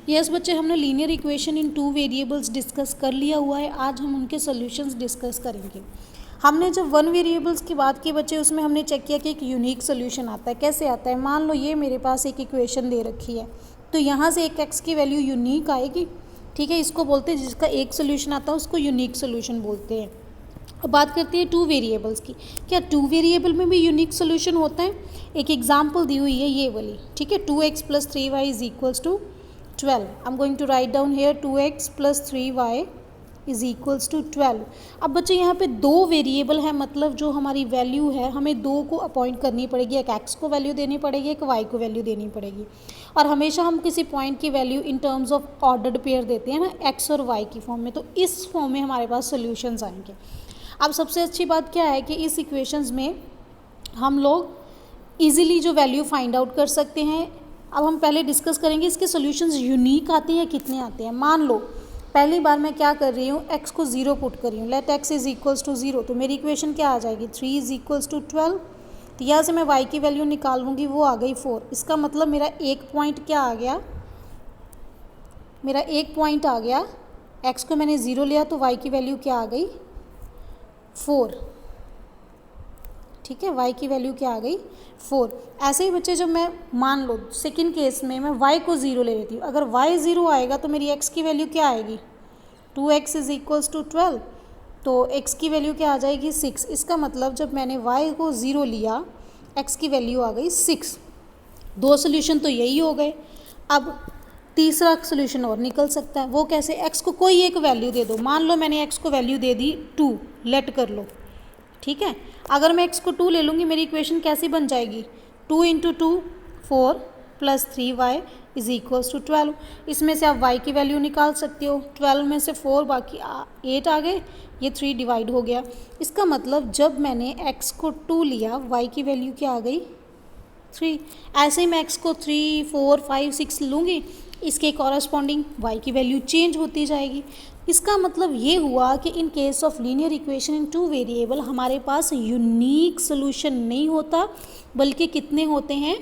Yes बच्चे, हमने linear equation in two variables discuss कर लिया हुआ है। आज हम उनके सॉल्यूशंस डिस्कस करेंगे। हमने जब वन वेरिएबल्स की बात की बच्चे, उसमें हमने चेक किया कि एक यूनिक सोल्यूशन आता है। कैसे आता है? मान लो ये मेरे पास एक इक्वेशन दे रखी है, तो यहाँ से एक एक्स की वैल्यू यूनिक आएगी। ठीक है, इसको बोलते हैं, जिसका एक सोल्यूशन आता है उसको यूनिक सोल्यूशन बोलते हैं। अब बात करते हैं टू वेरिएबल्स की। क्या टू वेरिएबल में भी यूनिक सोल्यूशन होता है? एक एग्जाम्पल दी हुई है ये वाली। ठीक है, 2x + 3y is equals to 12. I'm going to write down here 2x + 3y is equals to 12. अब बच्चे यहाँ पे दो वेरिएबल है, मतलब जो हमारी वैल्यू है हमें दो को अपॉइंट करनी पड़ेगी। एक x को वैल्यू देनी पड़ेगी, एक y को वैल्यू देनी पड़ेगी। और हमेशा हम किसी पॉइंट की value in terms of ordered pair देते हैं ना, x और y की फॉर्म में। तो इस फॉर्म में हमारे पास सोल्यूशंस आएंगे। अब सबसे अच्छी बात क्या है कि इस इक्वेशंस में हम लोग ईजिली जो वैल्यू फाइंड आउट कर सकते हैं। अब हम पहले डिस्कस करेंगे इसके सॉल्यूशंस यूनिक आते हैं या कितने आते हैं। मान लो पहली बार मैं क्या कर रही हूँ, x को 0 पुट कर रही हूँ। Let x is equals to 0, तो मेरी इक्वेशन क्या आ जाएगी, 3 इज इक्वल्स टू 12। तो यहाँ से मैं y की वैल्यू निकाल लूँगी, वो आ गई 4। इसका मतलब मेरा एक पॉइंट क्या आ गया, मेरा एक पॉइंट आ गया। x को मैंने 0 लिया तो y की वैल्यू क्या आ गई, 4। ठीक है, y की वैल्यू क्या आ गई, 4। ऐसे ही बच्चे, जब मैं मान लो सेकंड केस में मैं y को 0 ले लेती हूँ, अगर y 0 आएगा तो मेरी x की वैल्यू क्या आएगी, 2x इज इक्वल्स टू 12। तो x की वैल्यू क्या आ जाएगी, 6। इसका मतलब जब मैंने y को 0 लिया, x की वैल्यू आ गई 6। दो सोल्यूशन तो यही हो गए। अब तीसरा सोल्यूशन और निकल सकता है। वो कैसे? x को कोई एक वैल्यू दे दो। मान लो मैंने x को वैल्यू दे दी 2, लेट कर लो। ठीक है, अगर मैं x को 2 ले लूँगी, मेरी इक्वेशन कैसी बन जाएगी, 2 × 2 4 + 3y इज इक्वल्स टू 12। इसमें से आप y की वैल्यू निकाल सकते हो। 12 में से 4 बाकी 8 आ गए, ये 3 डिवाइड हो गया। इसका मतलब जब मैंने x को 2 लिया, y की वैल्यू क्या आ गई, 3। ऐसे ही मैं x को 3 4 5 6 लूँगी, इसके कॉरस्पॉन्डिंग y की वैल्यू चेंज होती जाएगी। इसका मतलब ये हुआ कि in case of linear equation in two variable हमारे पास यूनिक सोल्यूशन नहीं होता, बल्कि कितने होते हैं,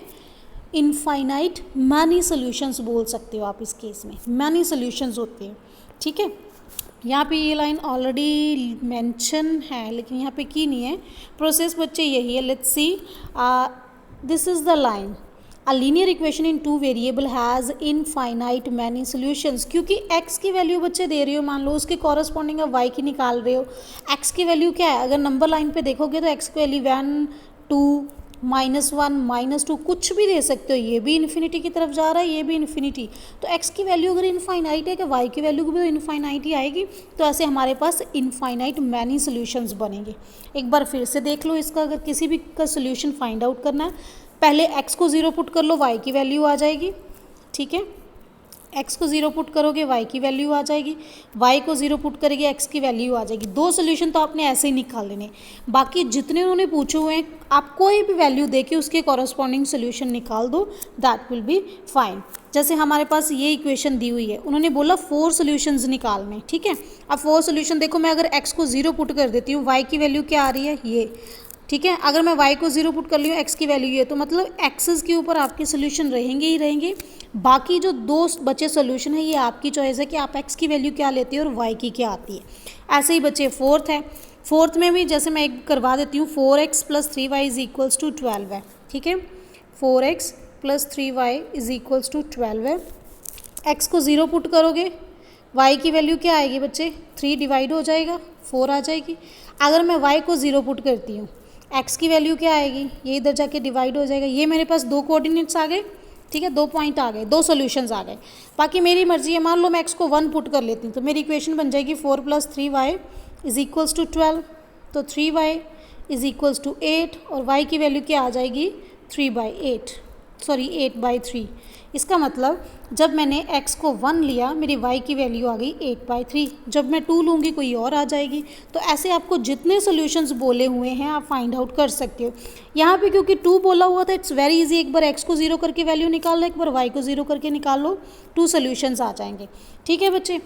इनफाइनाइट मैनी सोल्यूशंस बोल सकते हो आप। इस केस में मैनी सोल्यूशंस होते हैं। ठीक है, यहाँ पे ये लाइन ऑलरेडी मेंशन है, लेकिन यहाँ पे की नहीं है। प्रोसेस बच्चे यही है। Let's see, this is the line, A linear equation in two variable has infinite many solutions। क्योंकि x की वैल्यू बच्चे दे रही हो, मान लो उसके कॉरस्पॉन्डिंग आप y की निकाल रहे हो। x की वैल्यू क्या है, अगर नंबर लाइन पे देखोगे तो x की वैल्यू 1 2 -1 -2 कुछ भी दे सकते हो। ये भी इन्फिनिटी की तरफ जा रहा है, ये भी इन्फिनिटी। तो x की वैल्यू अगर इनफाइनाइट है, कि y की वैल्यू भी तो इनफाइनाइट ही आएगी। तो ऐसे हमारे पास इनफाइनाइट मैनी सोल्यूशंस बनेंगे। एक बार फिर से देख लो इसका, अगर किसी भी का सोल्यूशन फाइंड आउट करना है, पहले x को 0 पुट कर लो, y की वैल्यू आ जाएगी। ठीक है, x को 0 पुट करोगे, y की वैल्यू आ जाएगी। y को 0 पुट करेंगे, x की वैल्यू आ जाएगी। दो सोल्यूशन तो आपने ऐसे ही निकाल लेने। बाकी जितने उन्होंने पूछे हुए हैं, आप कोई भी वैल्यू देके उसके कॉरस्पॉन्डिंग सोल्यूशन निकाल दो, दैट विल बी फाइन। जैसे हमारे पास ये इक्वेशन दी हुई है, उन्होंने बोला 4 सोल्यूशंस निकालने। ठीक है, अब 4 सोल्यूशन देखो, मैं अगर x को 0 पुट कर देती हूँ, y की वैल्यू क्या आ रही है, ये। ठीक है, अगर मैं y को 0 पुट कर ली हूँ, x की वैल्यू ये, तो मतलब एक्सेस के ऊपर आपके सोल्यूशन रहेंगे ही रहेंगे। बाकी जो दो बचे सोल्यूशन है, ये आपकी चॉइस है कि आप x की वैल्यू क्या लेते हो और y की क्या आती है। ऐसे ही बचे फोर्थ है। फोर्थ में भी जैसे मैं एक करवा देती हूँ, 4x + 3y is equals to 12 है। ठीक है, 4x + 3y is equals to 12 है। x को 0 पुट करोगे, y की वैल्यू क्या आएगी बच्चे, 3 डिवाइड हो जाएगा, 4 आ जाएगी। अगर मैं y को 0 पुट करती हूँ, x की वैल्यू क्या आएगी, ये इधर जाके डिवाइड हो जाएगा। ये मेरे पास दो कोऑर्डिनेट्स आ गए। ठीक है, 2 पॉइंट आ गए, 2 सॉल्यूशंस आ गए। बाकी मेरी मर्जी है, मान लो मैं x को 1 पुट कर लेती हूँ, तो मेरी इक्वेशन बन जाएगी 4 + 3y इज इक्वल्स टू 12। तो 3y इज इक्वल्स टू 8, और y की वैल्यू क्या आ जाएगी, 8/3। इसका मतलब जब मैंने x को 1 लिया, मेरी y की वैल्यू आ गई 8/3। जब मैं 2 लूँगी, कोई और आ जाएगी। तो ऐसे आपको जितने सॉल्यूशंस बोले हुए हैं आप फाइंड आउट कर सकते हो। यहाँ पे क्योंकि 2 बोला हुआ था, इट्स वेरी इजी। एक बार x को 0 करके वैल्यू निकाल लो, एक बार y को 0 करके निकाल लो, 2 सॉल्यूशंस आ जाएंगे। ठीक है बच्चे,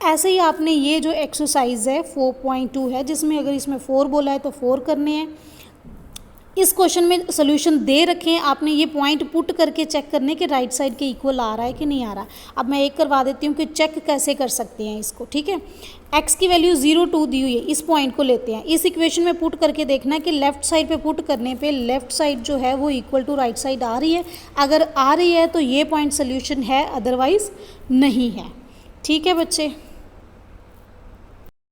ऐसे ही आपने ये जो एक्सरसाइज है 4.2 है, जिसमें अगर इसमें 4 बोला है तो 4 करने हैं। इस क्वेश्चन में सोल्यूशन दे रखे हैं, आपने ये पॉइंट पुट करके चेक करने के राइट साइड के इक्वल आ रहा है कि नहीं आ रहा। अब मैं एक करवा देती हूँ कि चेक कैसे कर सकते हैं इसको, ठीक है। x की वैल्यू 0 2 दी हुई है, इस पॉइंट को लेते हैं, इस इक्वेशन में पुट करके देखना है कि लेफ्ट साइड पे पुट करने पे लेफ्ट साइड जो है वो इक्वल टू राइट साइड आ रही है। अगर आ रही है तो ये पॉइंट सोल्यूशन है, अदरवाइज नहीं है। ठीक है बच्चे।